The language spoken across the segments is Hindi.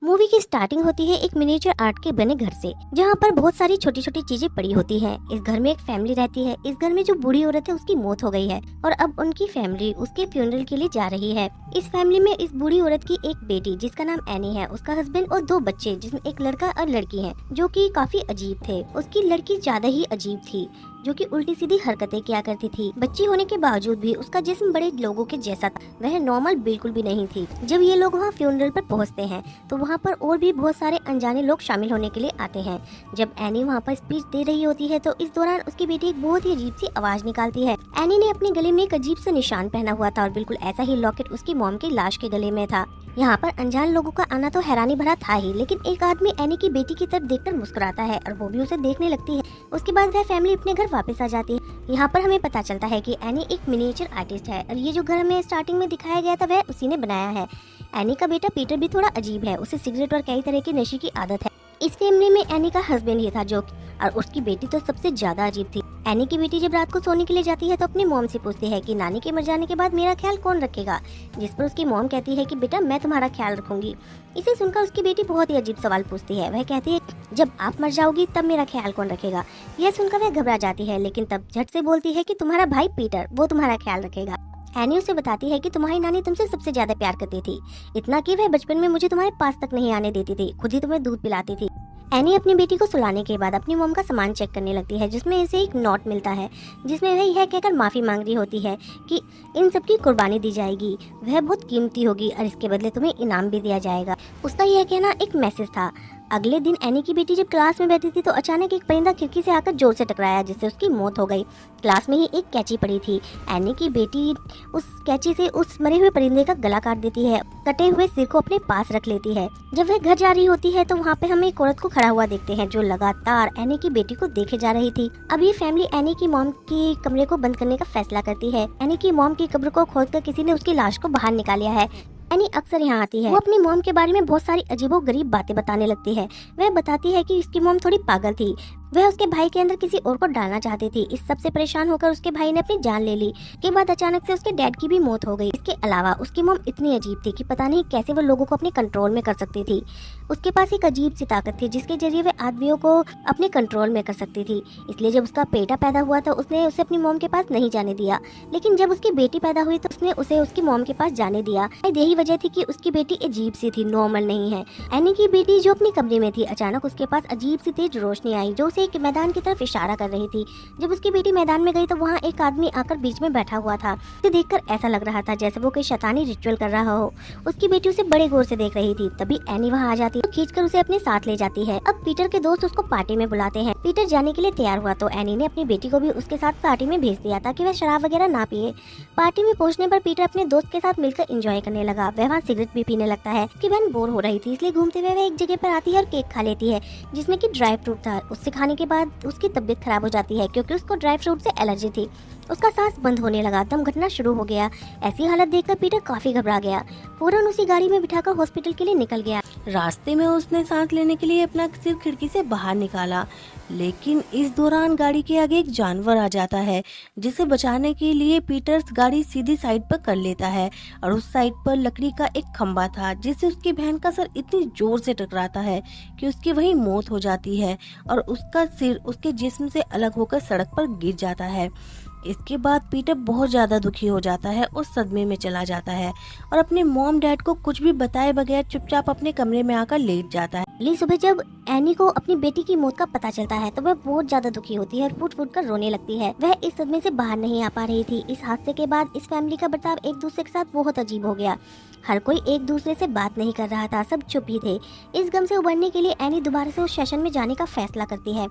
मूवी की स्टार्टिंग होती है एक मिनिएचर आर्ट के बने घर से, जहाँ पर बहुत सारी छोटी छोटी चीजें पड़ी होती हैं। इस घर में एक फैमिली रहती है। इस घर में जो बूढ़ी औरत है उसकी मौत हो गई है और अब उनकी फैमिली उसके फ्यूनरल के लिए जा रही है। इस फैमिली में इस बूढ़ी औरत की एक बेटी जिसका नाम एनी है, उसका हस्बैंड और 2 बच्चे जिसमें एक लड़का और लड़की है, जो कि काफी अजीब थे। उसकी लड़की ज्यादा ही अजीब थी, जो कि उल्टी सीधी हरकतें किया करती थी। बच्ची होने के बावजूद भी उसका जिस्म बड़े लोगों के जैसा था, वह नॉर्मल बिल्कुल भी नहीं थी। जब ये लोग वहाँ फ्यूनरल पर पहुँचते हैं तो वहाँ पर और भी बहुत सारे अनजाने लोग शामिल होने के लिए आते हैं। जब एनी वहाँ पर स्पीच दे रही होती है तो इस दौरान उसकी बेटी एक बहुत ही अजीब सी आवाज निकालती है। एनी ने अपने गले में एक अजीब सा निशान पहना हुआ था और बिल्कुल ऐसा ही लॉकेट उसकी मॉम की लाश के गले में था। यहाँ पर अनजान लोगों का आना तो हैरानी भरा था ही, लेकिन एक आदमी एनी की बेटी की तरफ देखकर मुस्कुराता है और वो भी उसे देखने लगती है। उसके बाद वह फैमिली अपने घर वापस आ जाती है। यहाँ पर हमें पता चलता है कि एनी एक मिनिएचर आर्टिस्ट है और ये जो घर हमें स्टार्टिंग में दिखाया गया था वह उसी ने बनाया है। एनी का बेटा पीटर भी थोड़ा अजीब है, उसे सिगरेट और कई तरह के नशे की आदत है। इस फैमिली में एनी का हस्बैंड ही था और उसकी बेटी तो सबसे ज्यादा अजीब थी। एनी की बेटी जब रात को सोने के लिए जाती है तो अपनी मॉम से पूछती है कि नानी के मर जाने के बाद मेरा ख्याल कौन रखेगा, जिस पर उसकी मॉम कहती है कि बेटा मैं तुम्हारा ख्याल रखूंगी। इसे सुनकर उसकी बेटी बहुत ही अजीब सवाल पूछती है। वह कहती है जब आप मर जाओगी तब मेरा ख्याल कौन रखेगा। यह सुनकर वह घबरा जाती है, लेकिन तब झट से बोलती है कि तुम्हारा भाई पीटर, वो तुम्हारा ख्याल रखेगा। एनी उसे बताती है कि तुम्हारी नानी तुमसे सबसे ज्यादा प्यार करती थी, इतना कि वह बचपन में मुझे तुम्हारे पास तक नहीं आने देती थी, खुद ही तुम्हें दूध पिलाती थी। एनी अपनी बेटी को सुलाने के बाद अपनी मॉम का सामान चेक करने लगती है, जिसमें इसे एक नोट मिलता है जिसमें वह यह कहकर माफ़ी मांग रही होती है कि इन सब की कुर्बानी दी जाएगी, वह बहुत कीमती होगी और इसके बदले तुम्हें इनाम भी दिया जाएगा। उसका यह कहना एक मैसेज था। अगले दिन एनी की बेटी जब क्लास में बैठी थी तो अचानक एक परिंदा खिड़की से आकर जोर से टकराया, जिससे उसकी मौत हो गई। क्लास में ही एक कैंची पड़ी थी। एनी की बेटी उस कैंची से उस मरे हुए परिंदे का गला काट देती है, कटे हुए सिर को अपने पास रख लेती है। जब वह घर जा रही होती है तो वहाँ पे हम एक औरत को खड़ा हुआ देखते हैं जो लगातार एनी की बेटी को देखे जा रही थी। अब ये फैमिली एनी की मॉम की कमरे को बंद करने का फैसला करती है। एनी की मॉम की कब्र को खोदकर किसी ने उसकी लाश को बाहर निकाल लिया है। एनी अक्सर यहाँ आती है। वो अपनी मॉम के बारे में बहुत सारी अजीबोगरीब बातें बताने लगती है। वह बताती है कि उसकी मॉम थोड़ी पागल थी, वह उसके भाई के अंदर किसी और को डालना चाहती थी। इस सब से परेशान होकर उसके भाई ने अपनी जान ले ली। के बाद अचानक से उसके डैड की भी मौत हो गई। इसके अलावा उसकी मॉम इतनी अजीब थी कि पता नहीं कैसे वो लोगों को अपने कंट्रोल में कर सकती थी। उसके पास एक अजीब सी ताकत थी जिसके जरिए वह आदमियों को अपने कंट्रोल में कर सकती थी। इसलिए जब उसका बेटा पैदा हुआ तो उसने उसे अपनी मॉम के पास नहीं जाने दिया, लेकिन जब उसकी बेटी पैदा हुई तो उसने उसे उसकी मॉम के पास जाने दिया। यही वजह थी कि उसकी बेटी अजीब सी थी, नॉर्मल नहीं है। एनी की बेटी जो अपनी कमरे में थी, अचानक उसके पास अजीब सी तेज रोशनी आई जो उसे एक मैदान की तरफ इशारा कर रही थी। जब उसकी बेटी मैदान में गई तो वहाँ एक आदमी आकर बीच में बैठा हुआ था। उसे देखकर ऐसा लग रहा था जैसे वो कोई शैतानी रिचुअल कर रहा हो। उसकी बेटी उसे बड़े गौर से देख रही थी। तभी एनी वहाँ आ जाती है, खींचकर उसे अपने साथ ले जाती है। अब पीटर के दोस्त उसको पार्टी में बुलाते हैं। पीटर जाने के लिए तैयार हुआ तो एनी ने अपनी बेटी को भी उसके साथ पार्टी में भेज दिया ताकि वह शराब वगैरह ना पिए। पार्टी में पहुंचने पर पीटर अपने दोस्त के साथ मिलकर एंजॉय करने लगा। वह वहाँ सिगरेट भी पीने लगता है। उसकी बहन बोर हो रही थी, इसलिए घूमते हुए वह एक जगह पर आती है और केक खा लेती है जिसमें कि ड्राई फ्रूट था। उससे खाने के बाद उसकी तबीयत खराब हो जाती है क्योंकि उसको ड्राई फ्रूट से एलर्जी थी। उसका सांस बंद होने लगा, दम घटना शुरू हो गया। ऐसी हालत देखकर पीटर काफी घबरा गया। फौरन उसी गाड़ी में बिठाकर हॉस्पिटल के लिए निकल गया। रास्ते में उसने सांस लेने के लिए अपना सिर खिड़की से बाहर निकाला, लेकिन इस दौरान गाड़ी के आगे एक जानवर आ जाता है जिसे बचाने के लिए पीटर गाड़ी सीधी साइड पर कर लेता है और उस साइड पर लकड़ी का एक खंबा था जिससे उसकी बहन का सर इतनी जोर से टकराता है कि उसकी वहीं मौत हो जाती है और उसका सिर उसके जिस्म से अलग होकर सड़क पर गिर जाता है। इसके बाद पीटर बहुत ज़्यादा दुखी हो जाता है और सदमे में चला जाता है और अपने मॉम डैड को कुछ भी बताए बगैर चुपचाप अपने कमरे में आकर लेट जाता है। अगली सुबह जब एनी को अपनी बेटी की मौत का पता चलता है तो वह बहुत ज्यादा दुखी होती है और फूट फूट कर रोने लगती है। वह इस सदमे से बाहर नहीं आ पा रही थी। इस हादसे के बाद इस फैमिली का बर्ताव एक दूसरे के साथ बहुत अजीब हो गया। हर कोई एक दूसरे से बात नहीं कर रहा था, सब चुप ही थे। इस गम से उबरने के लिए एनी दोबारा से उस सेशन में जाने का फैसला करती है,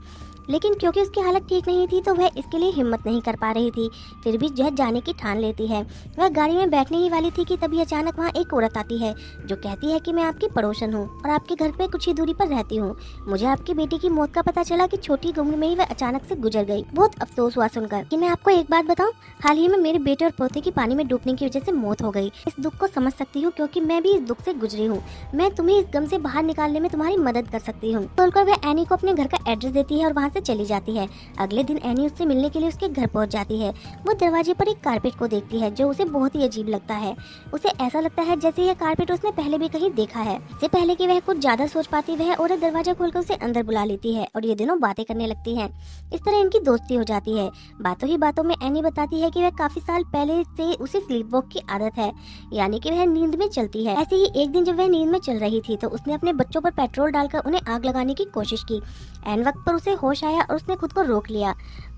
लेकिन क्योंकि उसकी हालत ठीक नहीं थी तो वह इसके लिए हिम्मत नहीं कर पा रही थी। फिर भी जज जाने की ठान लेती है। वह गाड़ी में बैठने ही वाली थी कि तभी अचानक वहाँ एक औरत आती है जो कहती है कि मैं आपकी पड़ोसन हूँ और आपके घर पे कुछ ही दूरी पर रहती हूँ। मुझे आपकी बेटी की मौत का पता चला कि छोटी उम्र में ही वह अचानक से गुजर गई। बहुत अफसोस हुआ सुनकर। कि मैं आपको एक बात बताऊँ, हाल ही में मेरे बेटे और पोते की पानी में डूबने की वजह से मौत हो गई। इस दुख को समझ सकती हूँ क्योंकि मैं भी इस दुख से गुजरी हूँ। मैं तुम्हें इस गम से बाहर निकालने में तुम्हारी मदद कर सकती हूँ। बोलकर वह एनी को अपने घर का एड्रेस देती है और वहाँ से चली जाती है। अगले दिन एनी उससे मिलने के लिए उसके घर पहुँच जाती है। जाती है। वो दरवाजे पर एक कारपेट को देखती है जो उसे बहुत ही अजीब लगता है। उसे ऐसा लगता है जैसे यह कारपेट उसने पहले भी कहीं देखा है। इससे पहले कि वह कुछ ज्यादा सोच पाती, वह औरत दरवाजा खोलकर उसे अंदर बुला लेती है और ये दोनों बातें करने लगती हैं। इस तरह इनकी दोस्ती हो जाती है। बातों ही बातों में एनी बताती है कि वह काफी साल पहले से उसे स्लीप वॉक की आदत है, यानी कि वह नींद में चलती है। ऐसे ही एक दिन जब वह नींद में चल रही थी तो उसने अपने बच्चों पर पेट्रोल डालकर उन्हें आग लगाने की कोशिश की। ऐन वक्त पर उसे होश आया और उसने खुद को रोक लिया।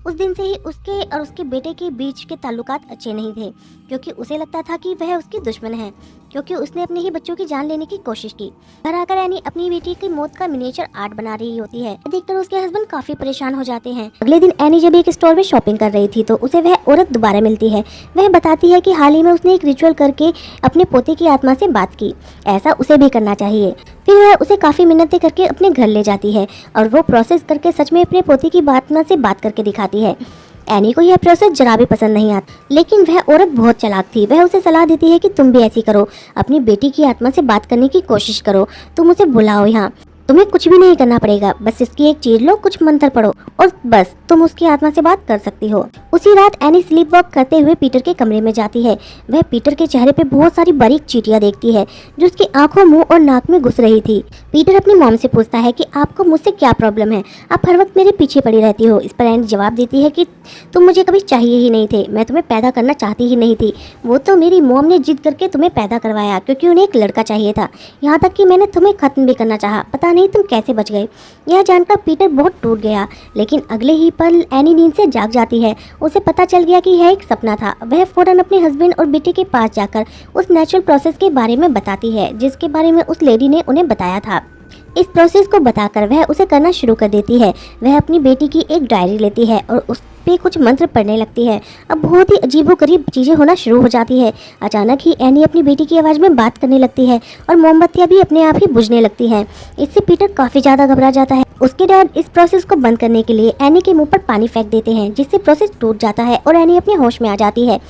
उस दिन से ही उसके और उसके बेटे के बीच के ताल्लुकात अच्छे नहीं थे, क्योंकि उसे लगता था कि वह उसकी दुश्मन है, क्योंकि उसने अपने ही बच्चों की जान लेने की कोशिश की। घर आकर एनी अपनी बेटी की मौत का मिनिएचर आर्ट बना रही होती है। देखकर उसके हस्बैंड काफी परेशान हो जाते हैं। अगले दिन एनी जब एक स्टोर में शॉपिंग कर रही थी तो उसे वह औरत दोबारा मिलती है। वह बताती है कि हाल ही में उसने एक रिचुअल करके अपने पोते की आत्मा से बात की, ऐसा उसे भी करना चाहिए। फिर वह उसे काफी मिन्नतें करके अपने घर ले जाती है और वो प्रोसेस करके सच में अपने पोते की आत्मा से बात करके दिखाती है। एनी को यह प्रोसेस जरा भी पसंद नहीं आता, लेकिन वह औरत बहुत चालाक थी। वह उसे सलाह देती है कि तुम भी ऐसी करो, अपनी बेटी की आत्मा से बात करने की कोशिश करो, तुम उसे बुलाओ यहाँ, तुम्हें कुछ भी नहीं करना पड़ेगा, बस इसकी एक चीज लो, कुछ मंत्र पढ़ो और बस तुम उसकी आत्मा से बात कर सकती हो। उसी रात एनी स्लीप वॉक करते हुए पीटर के कमरे में जाती है। वह पीटर के चेहरे पे बहुत सारी बारीक चींटियां देखती है जो उसकी आंखों, मुंह और नाक में घुस रही थी। पीटर अपनी मॉम से पूछता है कि आपको मुझसे क्या प्रॉब्लम है, आप हर वक्त मेरे पीछे पड़ी रहती हो। इस पर एनी जवाब देती है कि तुम मुझे कभी चाहिए ही नहीं थे, मैं तुम्हें पैदा करना चाहती ही नहीं थी, वो तो मेरी मॉम ने जिद करके तुम्हें पैदा करवाया क्योंकि उन्हें एक लड़का चाहिए था, यहाँ तक कि मैंने तुम्हें खत्म भी करना चाहा, पता नहीं तुम कैसे बच गए। यह जानकर पीटर बहुत टूट गया, लेकिन अगले ही पल एनी नींद से जाग जाती है। उसे पता चल गया कि यह एक सपना था। वह फौरन अपने हस्बैंड और बेटे के पास जाकर उस नेचुरल प्रोसेस के बारे में बताती है जिसके बारे में उस लेडी ने उन्हें बताया था। इस प्रोसेस को बताकर वह उसे करना शुरू कर देती है। वह अपनी बेटी की एक डायरी लेती है और उस पे कुछ मंत्र पढ़ने लगती है। अब बहुत ही अजीबोगरीब चीजें होना शुरू हो जाती है। अचानक ही एनी अपनी बेटी की आवाज में बात करने लगती है और मोमबत्तियां भी अपने आप ही बुझने लगती हैं। इससे पीटर काफी ज्यादा घबरा जाता है। उसके डैड इस प्रोसेस को बंद करने के लिए एनी के मुंह पर पानी फेंक देते हैं, जिससे प्रोसेस टूट जाता है और एनी अपने होश में आ जाती है।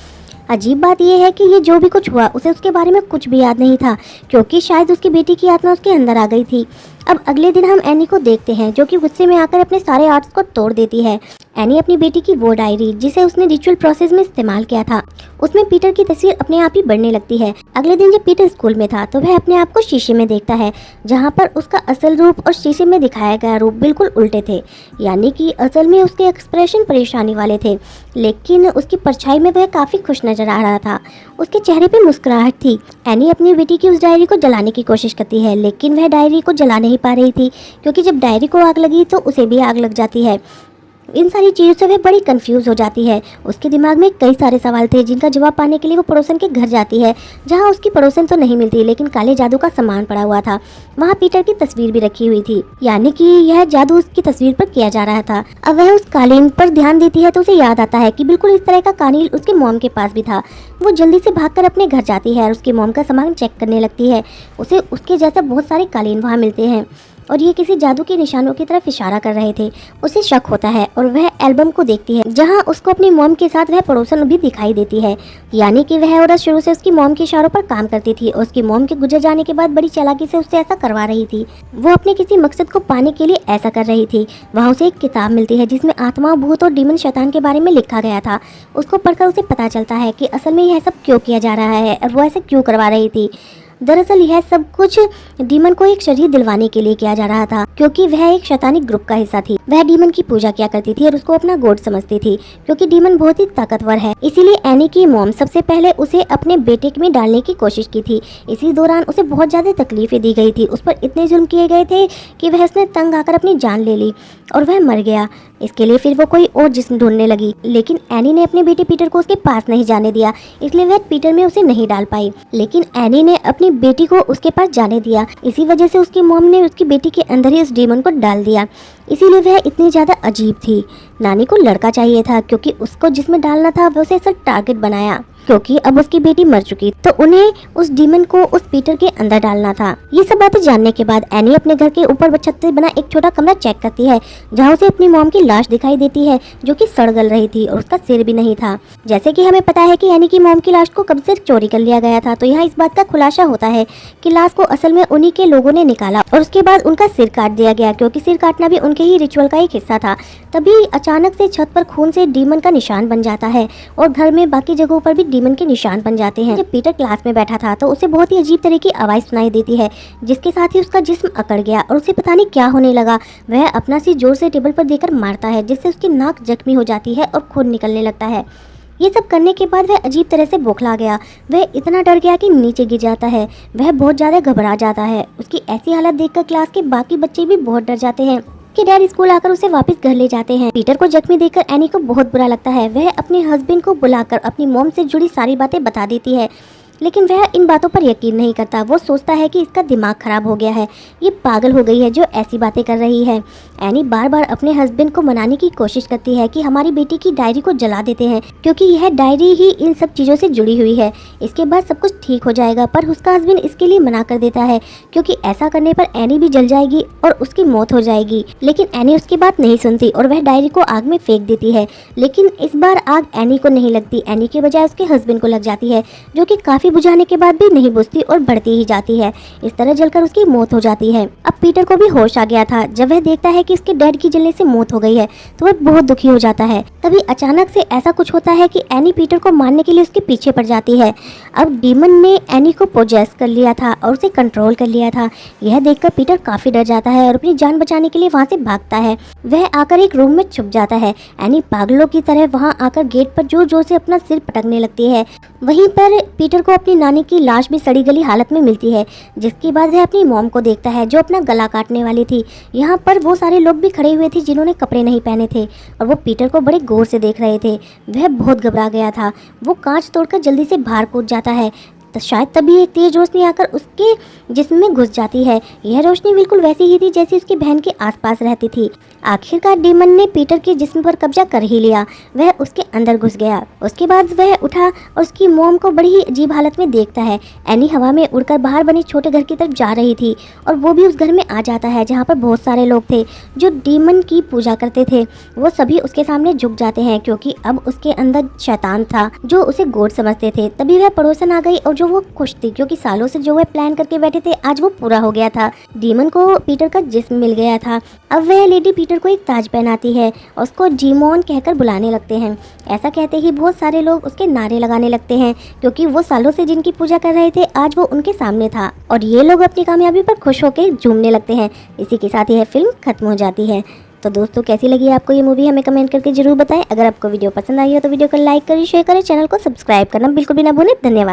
अजीब बात यह है कि ये जो भी कुछ हुआ उसे उसके बारे में कुछ भी याद नहीं था, क्योंकि शायद उसकी बेटी की आत्मा उसके अंदर आ गई थी। अब अगले दिन हम एनी को देखते हैं जो कि गुस्से में आकर अपने सारे आर्ट्स को तोड़ देती है। एनी अपनी बेटी की वो डायरी जिसे उसने रिचुअल प्रोसेस में इस्तेमाल किया था, उसमें पीटर की तस्वीर अपने आप ही बढ़ने लगती है। अगले दिन जब पीटर स्कूल में था तो वह अपने आप को शीशे में देखता है, जहाँ पर उसका असल रूप और शीशे में दिखाया गया रूप बिल्कुल उल्टे थे। यानी कि असल में उसके एक्सप्रेशन परेशानी वाले थे, लेकिन उसकी परछाई में वह काफी खुश नजर आ रहा था। उसके चेहरे पे मुस्कुराहट थी। एनी अपनी बेटी की उस डायरी को जलाने की कोशिश करती है, लेकिन वह डायरी को जला नहीं पा रही थी, क्योंकि जब डायरी को आग लगी तो उसे भी आग लग जाती है। इन सारी चीज़ों से वह बड़ी कंफ्यूज हो जाती है। उसके दिमाग में कई सारे सवाल थे जिनका जवाब पाने के लिए वो पड़ोसन के घर जाती है, जहां उसकी पड़ोसन तो नहीं मिलती, लेकिन काले जादू का सामान पड़ा हुआ था। वहां पीटर की तस्वीर भी रखी हुई थी, यानी कि यह जादू उसकी तस्वीर पर किया जा रहा था। अब वह उस कालीन पर ध्यान देती है तो उसे याद आता है कि बिल्कुल इस तरह का कालीन उसके मॉम के पास भी था। वो जल्दी से भागकर अपने घर जाती है और उसकी मॉम का सामान चेक करने लगती है। उसे उसके जैसा बहुत सारे कालीन वहाँ मिलते हैं और ये किसी जादू के निशानों की तरफ इशारा कर रहे थे। उसे शक होता है और वह एल्बम को देखती है, जहां उसको अपनी मॉम के साथ वह पड़ोसन भी दिखाई देती है। यानी कि वह औरत शुरू से उसकी मॉम के इशारों पर काम करती थी और उसकी मॉम के गुजर जाने के बाद बड़ी चालाकी से उससे ऐसा करवा रही थी। वो अपने किसी मकसद को पाने के लिए ऐसा कर रही थी। वहाँ उसे एक किताब मिलती है जिसमें आत्मा, भूत और डीमन शैतान के बारे में लिखा गया था। उसको पढ़कर उसे पता चलता है कि असल में यह सब क्यों किया जा रहा है और वो ऐसा क्यों करवा रही थी। दरअसल यह सब कुछ डीमन को एक शरीर दिलवाने के लिए किया जा रहा था, क्योंकि वह एक शैतानिक ग्रुप का हिस्सा थी। वह डीमन की पूजा किया करती थी और उसको अपना गॉड समझती थी, क्योंकि डीमन बहुत ही ताकतवर है। इसीलिए एनी की मॉम सबसे पहले उसे अपने बेटे में डालने की कोशिश की थी। इसी दौरान उसे बहुत ज्यादा तकलीफें दी गई थी। उस पर इतने जुल्म किए गए थे कि वह उसने तंग आकर अपनी जान ले ली और वह मर गया। इसके लिए फिर वो कोई और जिस्म ढूंढने लगी, लेकिन एनी ने अपने बेटे पीटर को उसके पास नहीं जाने दिया, इसलिए वह पीटर में उसे नहीं डाल पाई। लेकिन एनी ने अपनी बेटी को उसके पास जाने दिया। इसी वजह से उसकी मॉम ने उसकी बेटी के अंदर ही उस डीमन को डाल दिया। इसीलिए वह इतनी ज्यादा अजीब थी। नानी को लड़का चाहिए था, क्योंकि उसको जिसमें डालना था वह उसे असल टारगेट बनाया। क्योंकि अब उसकी बेटी मर चुकी, तो उन्हें उस डीमन को उस पीटर के अंदर डालना था। ये सब बातें जानने के बाद एनी अपने घर के ऊपर छत से बना एक छोटा कमरा चेक करती है, जहाँ उसे अपनी मॉम की लाश दिखाई देती है जो कि सड़ गल रही थी और उसका सिर भी नहीं था। जैसे कि हमें पता है कि एनी की मॉम की लाश को कब्र से चोरी कर लिया गया था, तो यहाँ इस बात का खुलासा होता है कि लाश को असल में उन्हीं के लोगों ने निकाला और उसके बाद उनका सिर काट दिया गया, क्योंकि सिर काटना भी उनके ही रिचुअल का एक हिस्सा था। तभी अचानक से छत पर खून से डीमन का निशान बन जाता है और घर में बाकी जगहों पर भी डीमन के निशान बन जाते हैं। जब पीटर क्लास में बैठा था तो उसे बहुत ही अजीब तरह की आवाज सुनाई देती है, जिसके साथ ही उसका जिस्म अकड़ गया और उसे पता नहीं क्या होने लगा। वह अपना सिर जोर से टेबल पर देकर मारता है, जिससे उसकी नाक जख्मी हो जाती है और खून निकलने लगता है। ये सब करने के बाद वह अजीब तरह से बौखला गया। वह इतना डर गया कि नीचे गिर जाता है। वह बहुत ज़्यादा घबरा जाता है। उसकी ऐसी हालत देखकर क्लास के बाकी बच्चे भी बहुत डर जाते हैं कि डैड स्कूल आकर उसे वापस घर ले जाते हैं। पीटर को जख्मी देखकर एनी को बहुत बुरा लगता है। वह अपने हस्बैंड को बुलाकर अपनी मॉम से जुड़ी सारी बातें बता देती है, लेकिन वह इन बातों पर यकीन नहीं करता। वो सोचता है कि इसका दिमाग खराब हो गया है, ये पागल हो गई है जो ऐसी बातें कर रही है। एनी बार बार अपने हस्बैंड को मनाने की कोशिश करती है कि हमारी बेटी की डायरी को जला देते हैं, क्योंकि यह डायरी ही इन सब चीज़ों से जुड़ी हुई है। इसके बाद सब कुछ ठीक हो जाएगा, पर उसका हस्बैंड इसके लिए मना कर देता है, क्योंकि ऐसा करने पर एनी भी जल जाएगी और उसकी मौत हो जाएगी। लेकिन एनी उसकी बात नहीं सुनती और वह डायरी को आग में फेंक देती है। लेकिन इस बार आग एनी को नहीं लगती, एनी के बजाय उसके हस्बैंड को लग जाती है, जो कि काफ़ी बुझाने के बाद भी नहीं बुझती और बढ़ती ही जाती है। इस तरह जलकर उसकी मौत हो जाती है। अब पीटर को भी होश आ गया था। जब वह देखता है कि उसके डैड की जलने से मौत हो गई है तो वह बहुत दुखी हो जाता है। तभी अचानक से ऐसा कुछ होता है कि एनी पीटर को मारने के लिए उसके पीछे पड़ जाती है। अब डीमन ने एनी को पोजेस कर लिया था और उसे कंट्रोल कर लिया था। यह देखकर पीटर काफी डर जाता है और अपनी जान बचाने के लिए वहाँ से भागता है। वह आकर एक रूम में छुप जाता है। एनी पागलों की तरह वहाँ आकर गेट पर जोर जोर से अपना सिर पटकने लगती है। वहीं पर पीटर को अपनी नानी की लाश भी सड़ी गली हालत में मिलती है, जिसके बाद वह अपनी मॉम को देखता है जो अपना गला काटने वाली थी। यहाँ पर वो सारे लोग भी खड़े हुए थे जिन्होंने कपड़े नहीं पहने थे और वो पीटर को बड़े गौर से देख रहे थे। वह बहुत घबरा गया था। वो कांच तोड़कर जल्दी से बाहर कूद जाता है, तो शायद तभी एक तेज रोशनी आकर उसके जिस्म में घुस जाती है। यह रोशनी बिल्कुल वैसी ही थी जैसी उसकी बहन के आसपास रहती थी। आखिरकार डीमन ने पीटर के जिस्म पर कब्जा कर ही लिया। वह उसके अंदर घुस गया। उसके बाद वह उठा और उसकी मॉम को बड़ी ही अजीब हालत में देखता है। एनी हवा में उड़कर बाहर बने छोटे घर की तरफ जा रही थी और वो भी उस घर में आ जाता है जहाँ पर बहुत सारे लोग थे जो डीमन की पूजा करते थे। वो सभी उसके सामने झुक जाते हैं, क्योंकि अब उसके अंदर शैतान था जो उसे गॉड समझते थे। तभी वह पड़ोसन आ गई और जो वो खुश थी, क्योंकि सालों से जो वह प्लान करके बैठे थे आज वो पूरा हो गया था। डीमन को पीटर का जिस्म मिल गया था। अब वह लेडी पीटर को एक ताज पहनाती है और उसको जीमोन कहकर बुलाने लगते हैं। ऐसा कहते ही बहुत सारे लोग उसके नारे लगाने लगते हैं, क्योंकि वो सालों से जिनकी पूजा कर रहे थे आज वो उनके सामने था और ये लोग अपनी कामयाबी पर खुश होकर झूमने लगते हैं। इसी के साथ यह फिल्म खत्म हो जाती है। तो दोस्तों कैसी लगी आपको ये मूवी हमें कमेंट करके जरूर बताएं। अगर आपको वीडियो पसंद आई हो तो वीडियो को लाइक करें, शेयर करें, चैनल को सब्सक्राइब करना बिल्कुल भी ना भूलें। धन्यवाद।